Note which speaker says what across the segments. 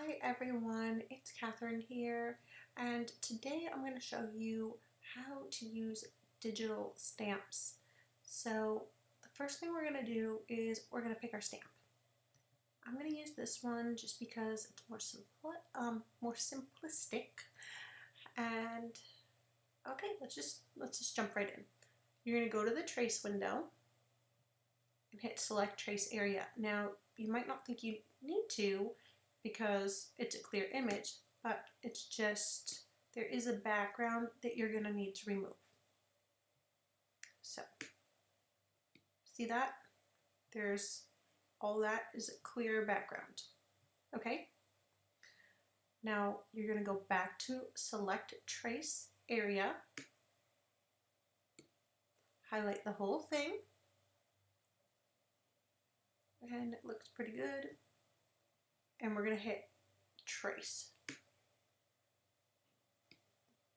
Speaker 1: Hi everyone, it's Catherine here, and today I'm going to show you how to use digital stamps. So the first thing we're going to do is we're going to pick our stamp. I'm going to use this one just because it's more simplistic. And okay, let's just jump right in. You're going to go to the trace window and hit select trace area. Now you might not think you need to because it's a clear image, but it's just there is a background that you're going to need to remove. So see that? There's all that is a clear background. Okay? Now you're going to go back to select trace area, highlight the whole thing, and it looks pretty good. And we're going to hit trace. Do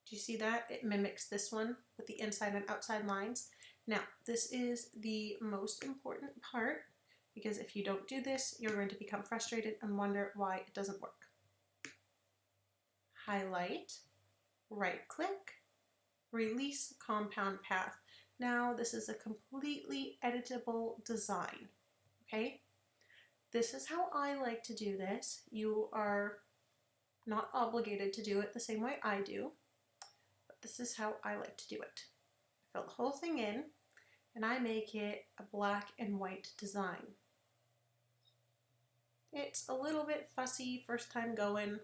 Speaker 1: you see that? It mimics this one with the inside and outside lines. Now, this is the most important part because if you don't do this, you're going to become frustrated and wonder why it doesn't work. Highlight, right click, release compound path. Now, this is a completely editable design, okay? This is how I like to do this. You are not obligated to do it the same way I do. This is how I like to do it. I fill the whole thing in and I make it a black and white design. It's a little bit fussy first time going,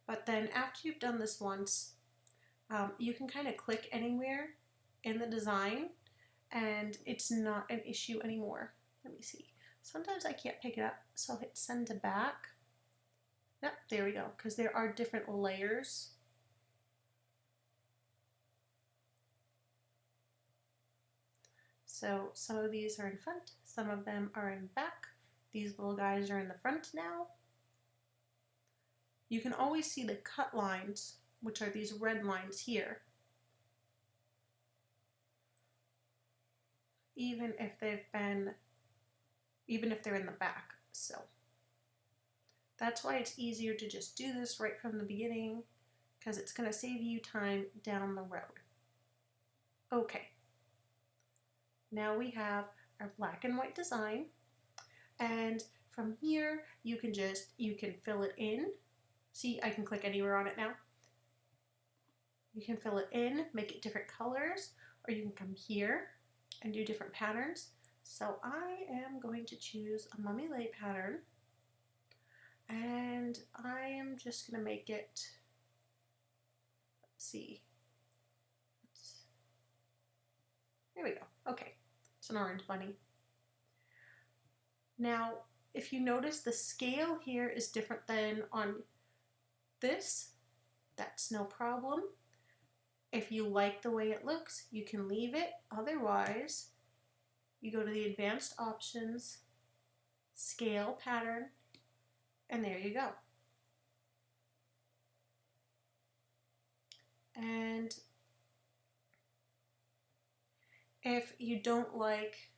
Speaker 1: but then after you've done this once, you can kind of click anywhere in the design and it's not an issue anymore. Let me see. Sometimes I can't pick it up, so I'll hit send to back. Yep, there we go, because there are different layers. So some of these are in front, some of them are in back. These little guys are in the front now. You can always see the cut lines, which are these red lines here, even if they're in the back. So that's why it's easier to just do this right from the beginning, because it's going to save you time down the road. Okay. Now we have our black and white design, and from here you can fill it in. See, I can click anywhere on it now. You can fill it in, make it different colors, or you can come here and do different patterns. So I am going to choose a mummy lay pattern, and I am just going to make it, let's see, there we go. Okay, it's an orange bunny. Now, if you notice, the scale here is different than on this. That's no problem. If you like the way it looks, you can leave it. Otherwise, you go to the advanced options, scale pattern, and there you go. And if you don't like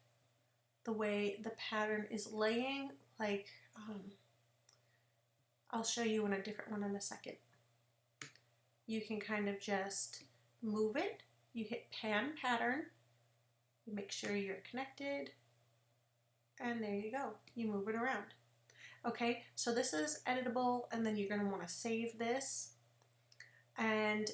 Speaker 1: the way the pattern is laying, like I'll show you in a different one in a second. You can kind of just move it. You hit pan pattern, you make sure you're connected, and there you go. You move it around. Okay, so this is editable, and then you're going to want to save this, and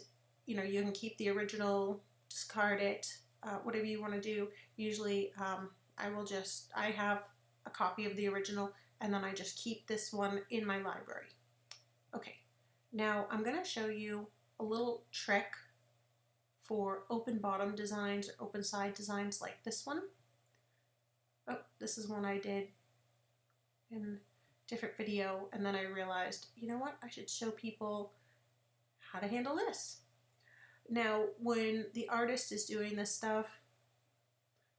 Speaker 1: you can keep the original, discard it, whatever you want to do. Usually I have a copy of the original, and then I just keep this one in my library. Okay, now I'm going to show you a little trick for open bottom designs or open side designs like this one. Oh, this is one I did in a different video, and then I realized, you know what, I should show people how to handle this. Now, when the artist is doing this stuff,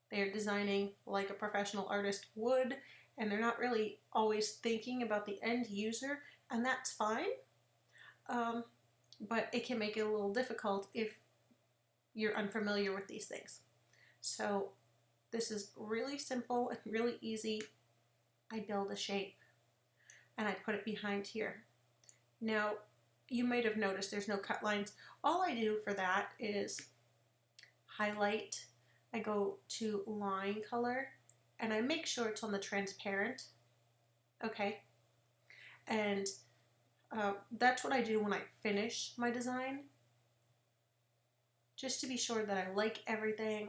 Speaker 1: they're designing like a professional artist would, and they're not really always thinking about the end user, and that's fine. But it can make it a little difficult if you're unfamiliar with these things. So this is really simple and really easy. I build a shape and I put it behind here. Now, you might have noticed there's no cut lines. All I do for that is highlight. I go to line color and I make sure it's on the transparent. Okay. And that's what I do when I finish my design, just to be sure that I like everything.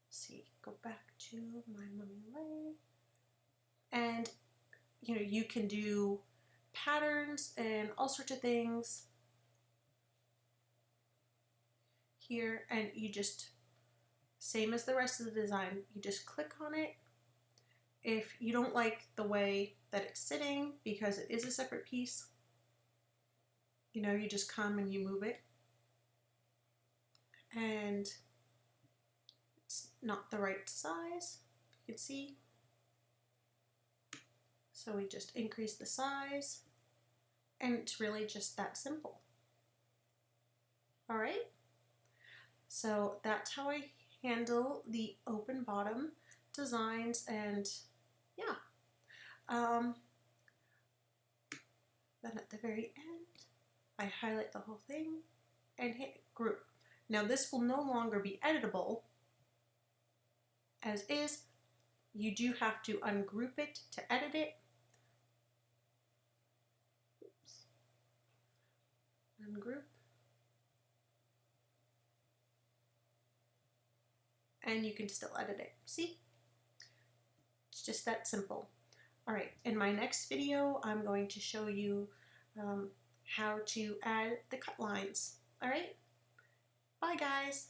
Speaker 1: Let's see, go back to my Mummy Lay. And you know, you can do patterns and all sorts of things here, and you just, same as the rest of the design, you just click on it. If you don't like the way that it's sitting, because it is a separate piece, you know, you just come and you move it, and it's not the right size, you can see. So we just increase the size, and it's really just that simple. All right, so that's how I handle the open bottom designs, and yeah. Then at the very end, I highlight the whole thing and hit group. Now this will no longer be editable as is. You do have to ungroup it to edit it. Oops. Ungroup. And you can still edit it. See? It's just that simple. All right, in my next video, I'm going to show you how to add the cut lines. All right? Bye, guys.